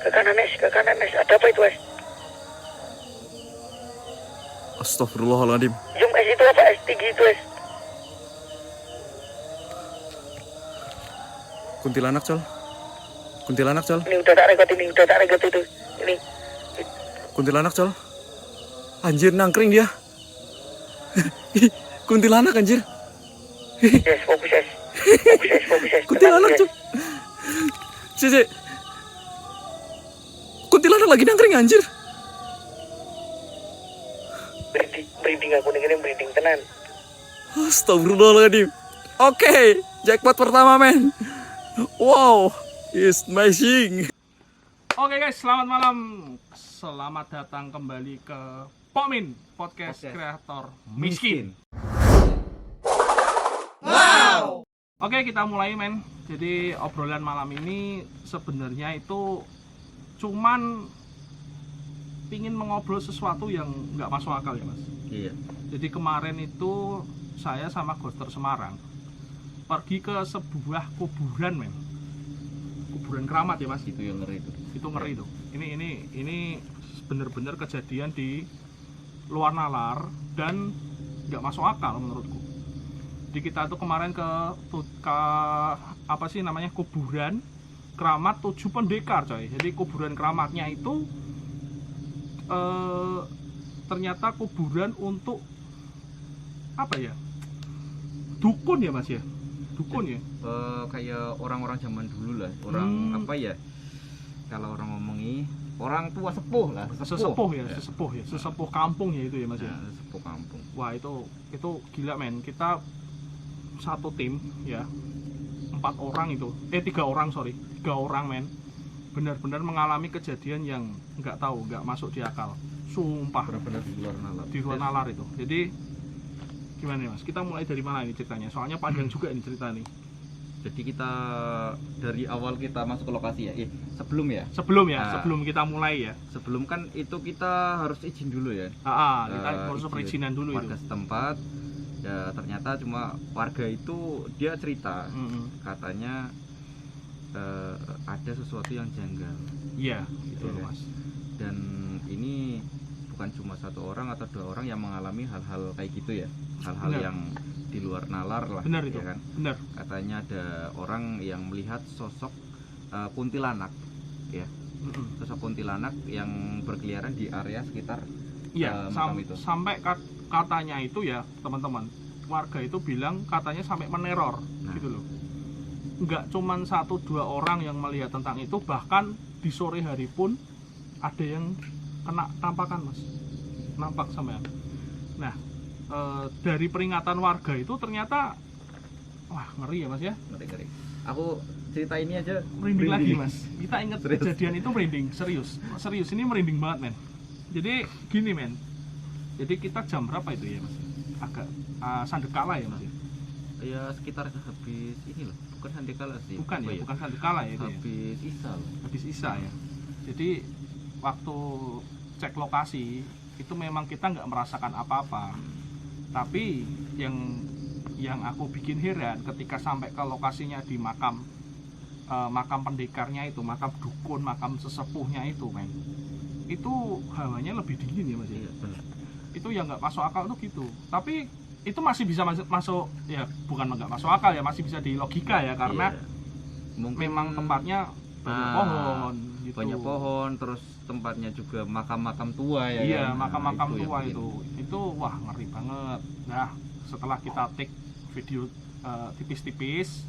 Ke kanan es. Ada apa itu es? Astagfirullahaladzim. Zoom es itu apa? Es tinggi itu es. Kuntilanak col. Ini udah tak regot itu. Ini. Kuntilanak col. Anjir nangkring dia. Kuntilanak anjir. Yes, fokus es. Kuntilanak col. Si. Kuntilanak lagi nangkring anjir. Breeding aku nih, breeding tenan. Astagfirullahaladzim. Oke, jackpot pertama men. Wow, it's amazing. Oke guys, selamat malam. Selamat datang kembali ke Pokmin, podcast kreator miskin. Wow. Oke, kita mulai men. Jadi obrolan malam ini sebenarnya itu cuman pingin mengobrol sesuatu yang nggak masuk akal ya mas. Iya. Jadi kemarin itu saya sama Ghoster Semarang pergi ke sebuah kuburan men. Kuburan keramat ya mas. Itu yang ngeri itu. Itu ngeri tuh. Ini bener-bener kejadian di luar nalar dan nggak masuk akal menurutku. Jadi kita tuh kemarin ke apa sih namanya, kuburan keramat 7 pendekar coy. Jadi kuburan keramatnya itu ternyata kuburan untuk apa ya, dukun ya mas ya, dukun ya, kayak orang-orang zaman dulu lah, orang apa ya, kalau orang ngomongi orang tua sepuh lah, sesepuh kampung ya itu ya mas ya, sesepuh kampung. Wah itu gila men. Kita satu tim ya, 3 orang men, benar-benar mengalami kejadian yang nggak masuk di akal, sumpah. Benar-benar di luar nalar itu. Jadi gimana nih mas, kita mulai dari mana ini ceritanya, soalnya panjang juga ini cerita nih. Jadi kita dari awal kita masuk ke lokasi ya, sebelum kita mulai ya, sebelum kan itu kita harus izin dulu ya. Kita harus perizinan dulu. Warga itu setempat ya, ternyata cuma warga itu dia cerita, katanya ada sesuatu yang janggal. Iya itu Ya, mas. Dan ini bukan cuma 1 orang atau 2 orang yang mengalami hal-hal kayak gitu ya, hal-hal Benar. yang di luar nalar lah. Benar itu ya kan? benar. Katanya ada orang yang melihat sosok kuntilanak ya, sosok kuntilanak yang berkeliaran di area sekitar makam itu. Sampai katanya itu ya teman-teman, warga itu bilang katanya sampai meneror gitu loh. Nggak cuman 1-2 orang yang melihat tentang itu, bahkan di sore hari pun ada yang kena tampakan mas, nampak sampean. Nah dari peringatan warga itu ternyata wah ngeri ya mas ya. Ngeri. Aku cerita ini aja merinding lagi mas. Kita ingat Serius. kejadian itu merinding, serius ini merinding banget men. Jadi gini men, jadi kita jam berapa itu ya mas, agak sandekala ya mas ya. Ya sekitar habis ini loh, bukan sandekala sih. Bukan sandekala ya itu ya. Habis Isya ya. Jadi waktu cek lokasi itu memang kita nggak merasakan apa-apa, tapi yang aku bikin heran ketika sampai ke lokasinya di makam pendekarnya itu, makam dukun, makam sesepuhnya itu men, itu hawanya lebih dingin ya mas ya. Itu yang nggak masuk akal tuh gitu. Tapi itu masih bisa masuk ya, bukan nggak masuk akal ya, masih bisa di logika ya, karena mungkin memang tempatnya banyak pohon gitu. Banyak pohon, terus tempatnya juga makam-makam tua ya. Iya, kan? makam-makam tua itu wah ngeri banget. Nah setelah kita take video tipis-tipis,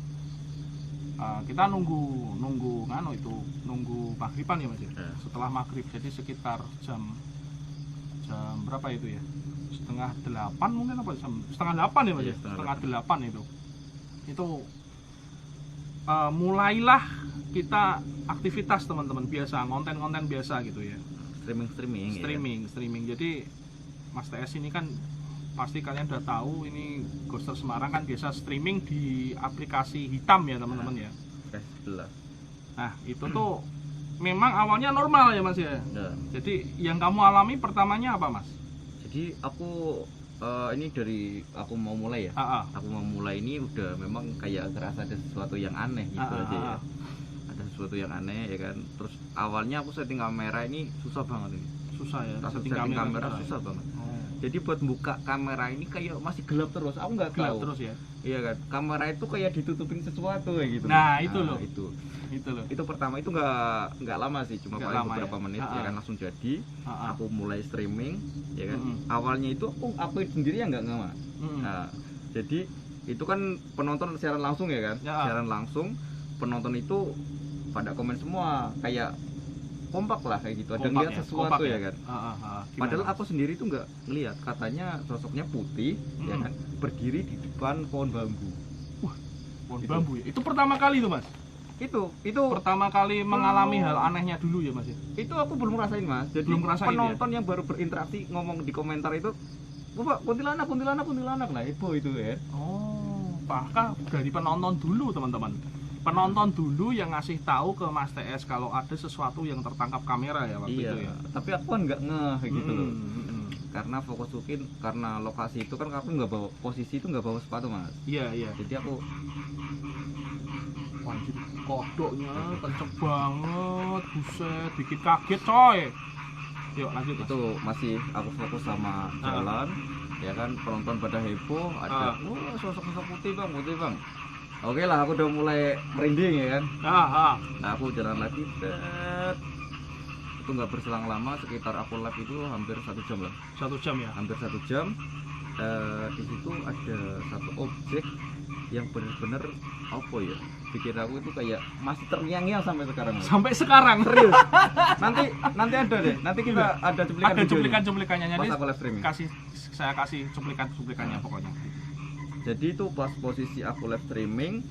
kita nunggu maghriban ya mas ya. Setelah maghrib, jadi sekitar jam berapa itu ya, 7:30 mungkin, apa jam 7:30 ya mas ya, 7:30 itu mulailah kita aktivitas teman-teman biasa, konten-konten biasa gitu ya, streaming. Jadi Mas TS ini kan pasti kalian udah tahu, ini Ghoster Semarang kan biasa streaming di aplikasi hitam ya teman-teman ya. Nah itu tuh memang awalnya normal ya mas ya. Jadi yang kamu alami pertamanya apa mas? Jadi aku ini dari aku mau mulai ya. Aku mau mulai ini udah memang kayak terasa ada sesuatu yang aneh gitu aja ya. Ada sesuatu yang aneh ya kan. Terus awalnya aku setting kamera ini susah banget ini. Susah ya. Setting kamera susah banget. Jadi buat buka kamera ini kayak masih gelap terus. Aku nggak Gelap tahu. terus ya. Iya kan. Kamera itu kayak ditutupin sesuatu kayak gitu. Nah, itu loh. Itu loh. Itu pertama itu nggak lama sih, cuma Nggak paling lama beberapa ya? menit ya kan langsung jadi. Aku mulai streaming ya kan. Mm-mm. Awalnya itu aku sendiri yang nggak ngema. Mm-mm. Nah, jadi itu kan penonton siaran langsung ya kan. Ya. Siaran langsung, penonton itu pada komen semua kayak kompak lah kayak gitu. Ada Kompak ngeliat ya? sesuatu Kompak ya kan. Gimana? Padahal aku sendiri tuh nggak ngelihat, katanya sosoknya putih ya kan, berdiri di depan pohon bambu. Pohon Itu. bambu ya. Itu pertama kali tuh Mas. Itu Pertama kali mengalami hal anehnya dulu ya Mas ya. itu aku belum ngerasain Mas. Jadi Belum ngerasain, penonton yang baru berinteraksi ngomong di komentar itu, "Bapak, kuntilanak lah itu ya." Oh, bahkan dari penonton dulu teman-teman. Penonton dulu yang ngasih tahu ke Mas TS kalau ada sesuatu yang tertangkap kamera ya waktu Iya, itu ya. tapi aku kan nggak ngeh gitu loh. Mm. Karena fokus mungkin karena lokasi itu kan aku nggak bawa posisi itu, nggak bawa sepatu Mas. Iya. Jadi aku Wajib kodoknya kenceng banget, buset, bikin kaget coy. Yuk lanjut Mas. itu masih aku fokus sama jalan ya kan, penonton pada heboh, ada wah sosok putih bang. Oke lah, aku udah mulai merinding ya kan. Nah aku jalan lagi, itu nggak berselang lama, sekitar aku live itu hampir 1 jam lah, 1 jam ya. hampir 1 jam. Di situ ada satu objek yang benar-benar apa ya, bikin aku itu kayak masih terngiang-ngiang sampai sekarang. Sampai sekarang. Serius. nanti ada deh, nanti kita ada cuplikan Ada videonya. cuplikannya Pas jadi aku live streaming. saya kasih cuplikannya pokoknya. Jadi itu pas posisi aku live streaming,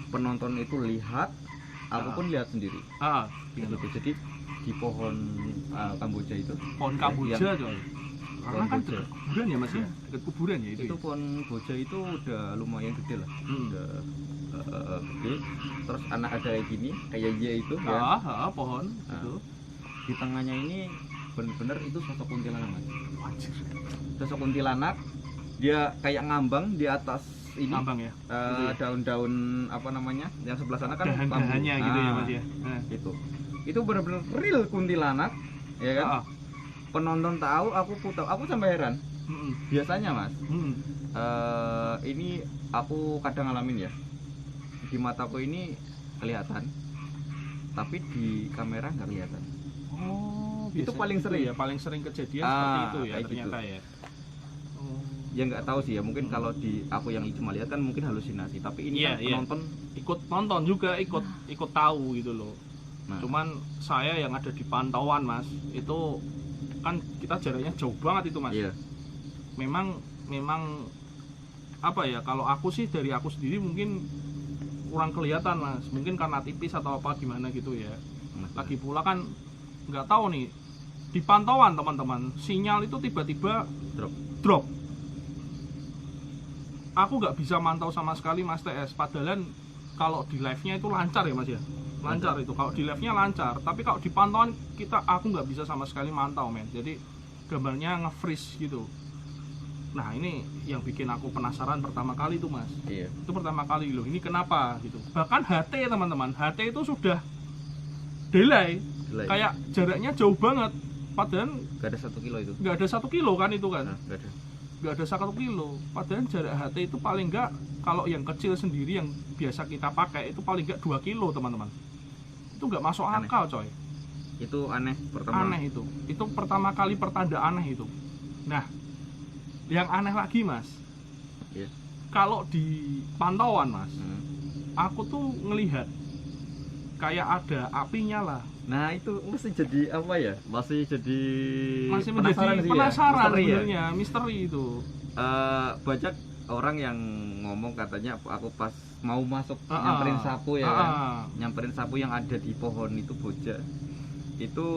penonton itu lihat, aku pun lihat sendiri. Gitu. Jadi di pohon Kamboja itu, Pohon Kamboja coy. Karena kan Kamboja. dekat kuburan ya Mas ya. Dekat kuburan ya itu. itu Ya? pohon Boja itu udah lumayan gede lah, udah gede. Terus anak ada kayak gini, kayak Y itu ya. Pohon Nah. itu. Di tengahnya ini bener-bener itu sosok kuntilanak Mas. Anjir. Sosok kuntilanak, dia kayak ngambang di atas ini. Ngambang ya. Gitu ya? Daun-daun apa namanya, yang sebelah sana kan Dahan-dahannya bambu. gitu ya Ah, Mas ya. Nah. itu benar-benar real kuntilanak ya kan. Penonton tahu, aku sampai heran. Biasanya Mas, ini aku kadang ngalamin ya, di mataku ini kelihatan tapi di kamera nggak kelihatan. Oh, Itu biasanya paling gitu sering. ya, paling sering kejadian seperti itu ya kayak ternyata gitu. ya. Oh. Ya nggak tahu sih ya, mungkin kalau di aku yang cuma lihat kan mungkin halusinasi, tapi ini Iya, kan penonton ikut nonton juga, ikut tahu gitu loh. Nah. Cuman saya yang ada di pantauan Mas, itu kan kita jaraknya jauh banget itu Mas. Iya. Memang apa ya, kalau aku sih dari aku sendiri mungkin kurang kelihatan Mas, mungkin karena tipis atau apa gimana gitu ya. Lagi pula kan nggak tahu nih, di pantauan teman-teman sinyal itu tiba-tiba drop. Aku nggak bisa mantau sama sekali Mas TS, padahal kalau di live-nya itu lancar ya Mas ya, lancar itu kalau di live-nya lancar, tapi kalau di pantauan aku nggak bisa sama sekali mantau men, jadi gambarnya nge-freeze gitu. Nah ini yang bikin aku penasaran pertama kali tuh Mas. Iya. Itu pertama kali loh, ini kenapa gitu. Bahkan HT teman-teman, HT itu sudah delay, kayak jaraknya jauh banget, padahal nggak ada 1 kilo itu. nggak ada 1 kilo kan itu kan. Nah, nggak ada. Nggak ada 1 kilo, padahal jarak HT itu paling nggak, kalau yang kecil sendiri yang biasa kita pakai itu paling nggak 2 kilo teman-teman. Itu nggak masuk Aneh. akal coy. Itu aneh pertama. Aneh itu pertama kali pertanda aneh itu. Nah yang aneh lagi Mas, Iya. kalau di pantauan Mas, Hmm. aku tuh ngelihat kayak ada apinya lah. Nah itu masih jadi apa ya? Masih jadi Masih menjadi sih ya? penasaran Misteri ya? sebenarnya, misteri itu. Banyak orang yang ngomong katanya aku pas mau masuk Ah, nyamperin sapu ya kan, Ah, nyamperin sapu yang ada di pohon itu Boja, itu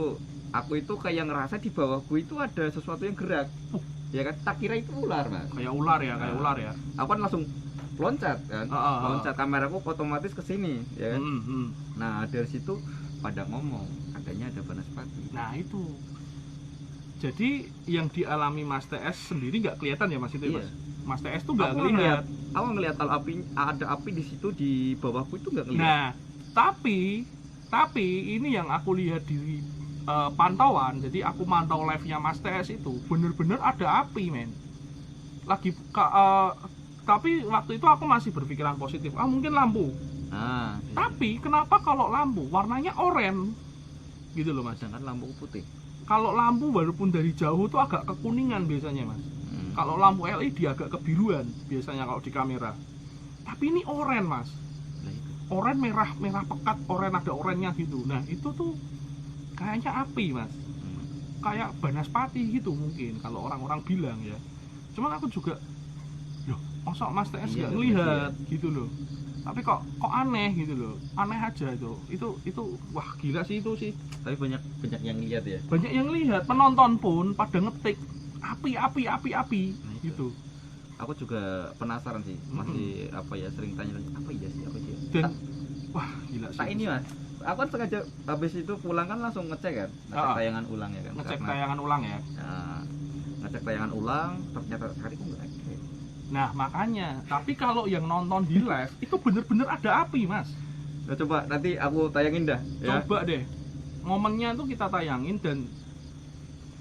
aku itu kayak ngerasa di bawahku itu ada sesuatu yang gerak, ya kan, tak kira itu ular Mas. kayak ular ya, kayak Ah. ular ya. Aku kan langsung loncat kan, loncat, kameraku otomatis ke sini ya kan. Nah dari situ pada ngomong katanya ada Banaspati. Nah itu, jadi yang dialami Mas TS sendiri nggak kelihatan ya Mas itu ya Iya. Mas? Mas TS tuh nggak Aku ngelihat. Aku ngelihat kalau ada api di situ di bawahku itu nggak ngelihat. Nah tapi Tapi ini yang aku lihat di pantauan, jadi aku mantau live-nya Mas TS itu bener-bener ada api men. Tapi waktu itu aku masih berpikiran positif, mungkin lampu. Tapi kenapa kalau lampu warnanya oranye gitu loh Mas? Sedangkan lampu putih. Kalau lampu walaupun dari jauh tuh agak kekuningan biasanya Mas. Kalau lampu LED agak kebiruan biasanya kalau di kamera. Tapi ini oranye Mas. Oranye merah pekat, oranye ada oranye gitu. Nah itu tuh kayaknya api Mas. Kayak banaspati gitu mungkin kalau orang-orang bilang ya. Cuman aku juga, loh masa Mas TS nggak ngelihat gitu loh. Tapi kok aneh gitu loh, aneh aja itu wah gila sih itu sih. Tapi banyak yang lihat ya. Banyak yang lihat, penonton pun pada ngetik api gitu. Aku juga penasaran sih, masih sering tanya apa sih. Dan wah gila sih. Nah ini Mas, aku kan sengaja habis itu pulang kan langsung ngecek kan, tayangan ulang ya kan. Tayangan ulang ya. Nah, ngecek tayangan ulang, ternyata hari itu nggak ada. Nah makanya, tapi kalau yang nonton di live itu bener-bener ada api Mas. Nah coba nanti aku tayangin dah. Coba deh, momennya tuh kita tayangin dan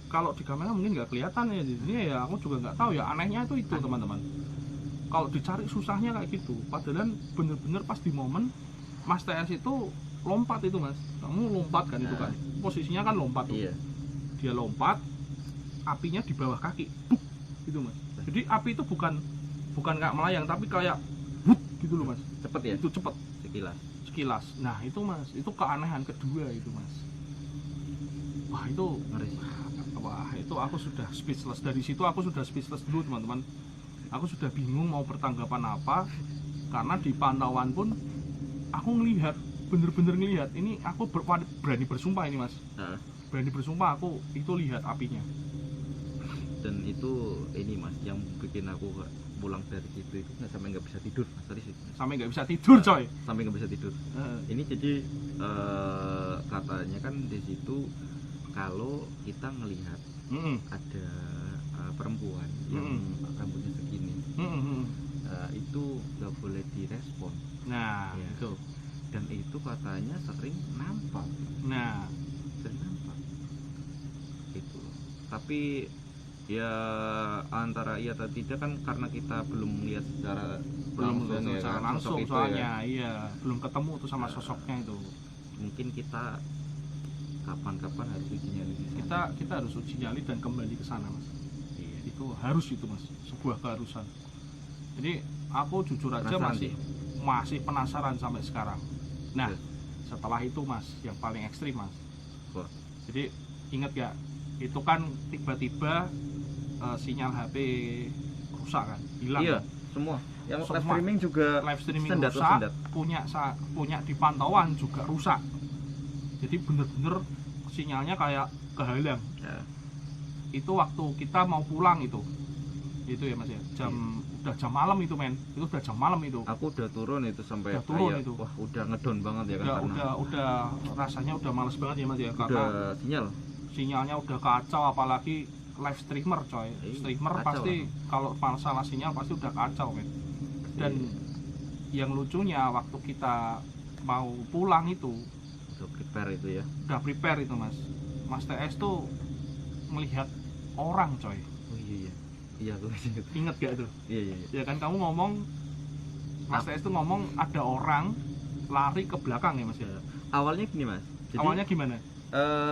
kalau di kamera mungkin nggak kelihatan ya, jadinya ya aku juga nggak tahu ya, anehnya itu teman-teman. Kalau dicari susahnya kayak gitu, padahal bener-bener pas di momen Mas TS itu lompat itu Mas, kamu lompat kan itu kan, posisinya kan lompat tuh. Iya. Dia lompat, apinya di bawah kaki, buk, gitu Mas. Jadi api itu bukan kayak melayang, tapi kayak buk, gitu loh Mas. Cepet ya? Itu cepet. Sekilas. Nah itu Mas, itu keanehan kedua itu Mas. Wah itu ngeri. Wah itu aku sudah speechless. Dari situ aku sudah speechless dulu teman-teman. Aku sudah bingung mau bertanggapan apa, karena di pantauan pun aku ngelihat, bener-bener ngelihat. Ini aku berani bersumpah ini Mas. Berani bersumpah aku itu lihat apinya. Dan itu ini Mas yang bikin aku pulang dari situ itu sampai nggak bisa tidur Mas tadi sih. Sampai nggak bisa tidur coy. Sampai nggak bisa tidur. Ini jadi katanya kan di situ kalau kita ngelihat ada perempuan yang rambutnya segini, itu nggak boleh direspon. Nah ya. itu. Dan itu katanya sering nampak. Sering nampak. Itu. Tapi ya antara iya atau tidak kan karena kita belum melihat secara langsung soalnya ya. Belum ketemu tuh sama sosoknya itu. Mungkin kita kapan-kapan harus uji nyali. Kita harus uji nyali dan kembali ke sana Mas. Iya. Itu harus itu Mas, sebuah keharusan. Jadi aku jujur aja masih penasaran sampai sekarang. Nah setelah itu Mas yang paling ekstrim Mas. Jadi ingat ya, itu kan tiba-tiba sinyal HP rusak kan, hilang. Iya, kan? semua. Yang live streaming juga rusak, punya di pantauan juga rusak. Jadi bener-bener sinyalnya kayak kehalang. Itu waktu kita mau pulang itu ya Mas ya, udah jam malam itu men, itu udah jam malam itu. Aku udah turun itu sampai itu. Wah udah ngedon banget ya kan. Udah rasanya udah males banget ya Mas ya, karena sinyalnya udah kacau, apalagi live streamer coy. Streamer pasti kalau masalah sinyal pasti udah kacau men. Dan yang lucunya waktu kita mau pulang itu udah prepare itu Mas. Mas TS tuh melihat orang coy. Oh iya aku inget gak tuh? Iya. Ya kan kamu ngomong, Mas TS tuh ngomong ada orang lari ke belakang ya Mas ya. Awalnya gini Mas. Jadi, awalnya gimana?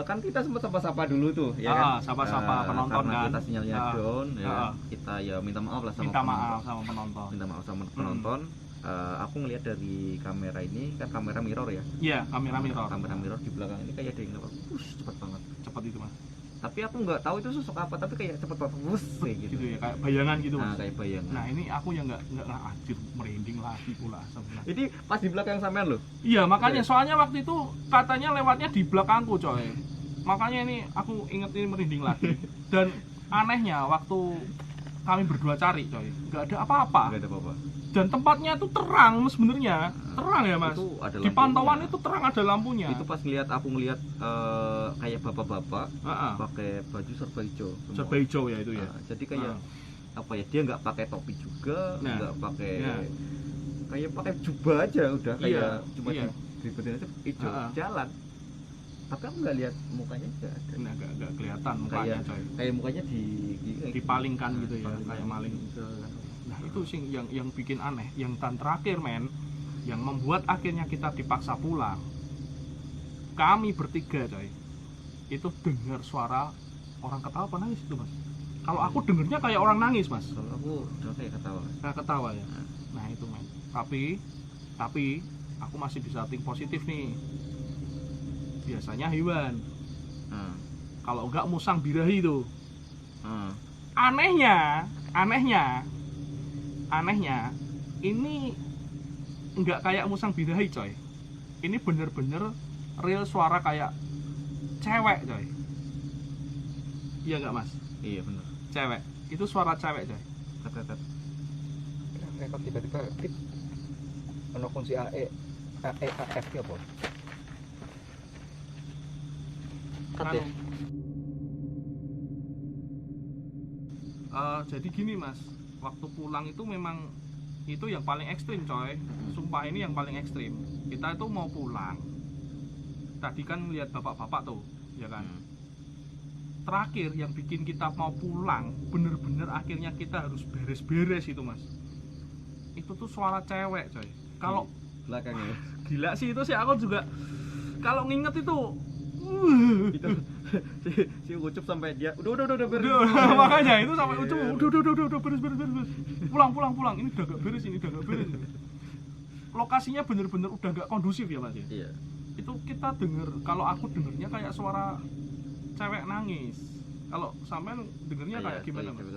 Kan kita sempat sapa-sapa dulu tuh ya kan. Sapa-sapa penonton karena kan. Kita sinyalnya down ya. Kita ya minta maaf lah sama penonton. Minta maaf sama penonton. Aku ngelihat dari kamera ini kan kamera mirror ya. Iya, kamera mirror. Kamera mirror di belakang ini kayak ada yang lewat. Cepet banget. Cepet itu Mas. Tapi aku nggak tahu itu sosok apa, tapi kayak cepet banget gitu ya, kayak bayangan gitu Mas. Kayak bayangan. Nah ini aku yang nggak anjir, merinding lagi pula sebenarnya. Ini pas di belakang sampean loh. Iya makanya, soalnya waktu itu katanya lewatnya di belakangku coy. Makanya ini aku inget ini merinding lagi. Dan anehnya waktu kami berdua cari coy, nggak ada apa-apa. Dan tempatnya itu terang sebenarnya, terang ya Mas. Di pantauan itu terang, ada lampunya. Itu pas aku ngelihat kayak bapak-bapak pakai baju serba hijau. Serba hijau ya itu ya. Jadi kayak apa ya, dia nggak pakai topi juga, nggak pakai kayak pakai jubah aja udah kayak cuma diikutin aja hijau jalan. Tapi aku nggak lihat mukanya nggak ada. Nggak kelihatan mukanya coy. Kayak mukanya dipalingkan gitu ya, kayak maling. Nah itu sih yang bikin aneh. Yang dan terakhir men, yang membuat akhirnya kita dipaksa pulang. Kami bertiga coy, itu dengar suara orang ketawa apa nangis itu mas. Kalau aku dengernya kayak orang nangis mas. Kalau aku kayak ketawa. Kayak ketawa ya. Nah itu men. Tapi aku masih bisa think positif nih. Biasanya hewan. Kalau enggak musang birahi itu. Anehnya ini enggak kayak musang birahi coy. Ini bener-bener real suara kayak cewek coy. Iya enggak mas? Iya bener. Cewek. Itu suara cewek coy. Tet. Rekod tiba-tiba tip ono kunci AF ki apa? Jadi gini mas, waktu pulang itu memang itu yang paling ekstrim coy. Sumpah ini yang paling ekstrim. Kita itu mau pulang. Tadi kan lihat bapak-bapak tuh, ya kan. Terakhir yang bikin kita mau pulang, bener-bener akhirnya kita harus beres-beres itu mas. Itu tuh suara cewek coy. Kalau belakangnya gila sih itu sih, aku juga kalau nginget itu itu si Ucup sampai dia udah beres. Makanya itu sampai Ucup udah beres. Pulang. Ini udah gak beres. Lokasinya bener-bener udah gak kondusif ya mas ya. Iya. Itu kita denger, kalau aku dengernya kayak suara cewek nangis. Kalau sampean dengernya kayak gimana mas?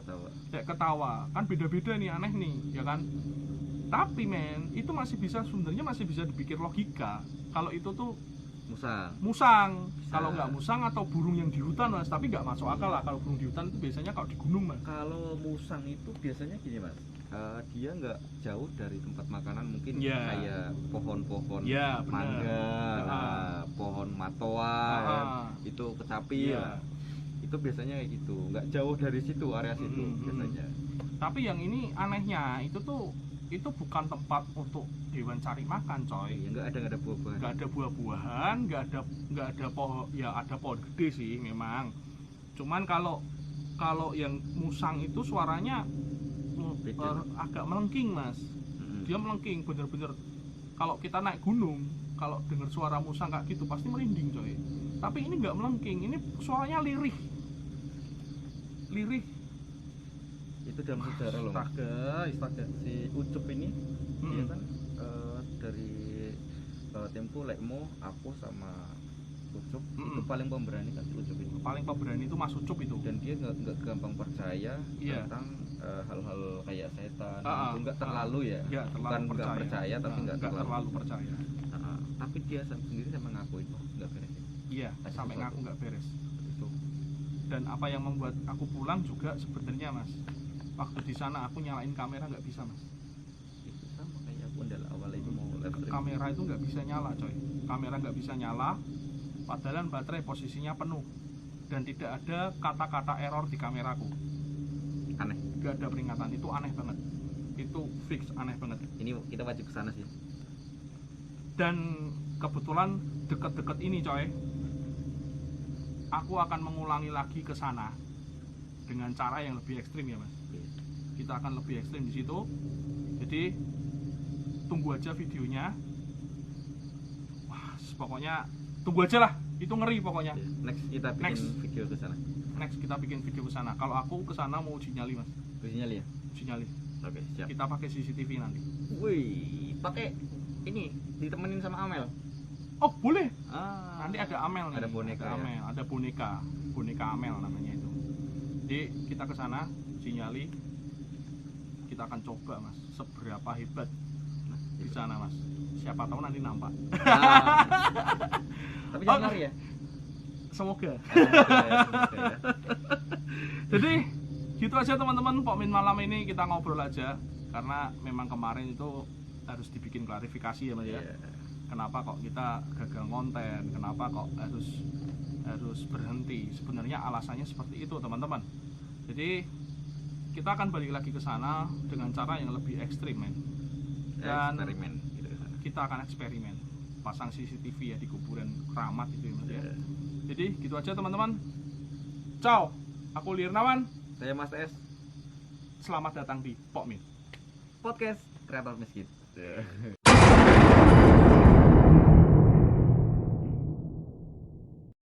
Kayak ketawa. Kan beda-beda nih, aneh nih, ya kan? Tapi men, itu sebenarnya masih bisa dipikir logika. Kalau itu tuh musang. Kalau nggak musang atau burung yang di hutan mas, tapi nggak masuk akal lah. Kalau burung di hutan itu biasanya kalau di gunung mas. Kalau musang itu biasanya gini mas, dia nggak jauh dari tempat makanan, mungkin kayak pohon-pohon mangga, pohon matoa, kan? Itu kecapi ya. Itu biasanya kayak gitu, nggak jauh dari situ, area situ biasanya. Tapi yang ini anehnya itu bukan tempat untuk hewan cari makan coy. Ya, nggak ada buah-buahan. Nggak ada buah-buahan, nggak ada pohon, ya ada pohon gede sih memang. Cuman kalau yang musang itu suaranya agak melengking mas. Dia melengking bener-bener. Kalau kita naik gunung, kalau dengar suara musang kayak gitu pasti merinding coy. Tapi ini nggak melengking, ini suaranya lirih. Itu dalam sejarah loh. Astaga. Si Ucup ini dia kan dari Tempo, Lekmo, aku sama Ucup itu paling pemberani kan si Ucup ini. Paling pemberani itu Mas Ucup itu. Dan dia nggak gampang percaya tentang hal-hal kayak setan. Nggak terlalu ya. Bukan nggak percaya tapi nggak terlalu percaya. Tapi dia sendiri sama ngakuin nggak beres. Iya, sampai ngaku nggak beres. Itu. Dan apa yang membuat aku pulang juga sebenarnya mas, waktu di sana aku nyalain kamera nggak bisa mas. Itu sama kayak aku awal itu mau live stream. Kamera itu nggak bisa nyala coy. Kamera nggak bisa nyala, padahal baterai posisinya penuh dan tidak ada kata-kata error di kameraku. Aneh. Nggak ada peringatan, itu aneh banget. Itu fix aneh banget. Ini kita wajib kesana sih. Dan kebetulan deket-deket ini coy, aku akan mengulangi lagi ke sana dengan cara yang lebih ekstrim ya mas. Kita akan lebih ekstrim di situ. Jadi tunggu aja videonya. Wah, pokoknya tunggu aja lah. Itu ngeri pokoknya. Next kita bikin video ke sana. Next kita bikin video ke sana. Kalau aku ke sana mau uji nyali mas. Uji nyali ya? Uji nyali. Oke, siap. Kita pakai CCTV nanti. Wih, pakai ini ditemenin sama Amel. Oh boleh. Nanti ada Amel nih. Ada boneka. Ada Amel, ada boneka Amel namanya itu. Jadi kita ke sana, uji nyali. Kita akan coba mas, seberapa hebat di sana mas. Siapa tahu nanti nampak. Tapi jangan lari ya. Semoga. Ya. Jadi gitu aja teman-teman, Pokmin malam ini kita ngobrol aja karena memang kemarin itu harus dibikin klarifikasi ya mas ya. Kenapa kok kita gagal konten, kenapa kok harus berhenti. Sebenarnya alasannya seperti itu teman-teman. Jadi kita akan balik lagi ke sana dengan cara yang lebih ekstrim men. Dan eksperimen gitu kita akan eksperimen. pasang CCTV ya di kuburan keramat itu ya Mas ya. Jadi gitu aja teman-teman. Ciao, aku Lirnawan. Saya Mas S. Selamat datang di Pokmin Podcast Kreator Miskin.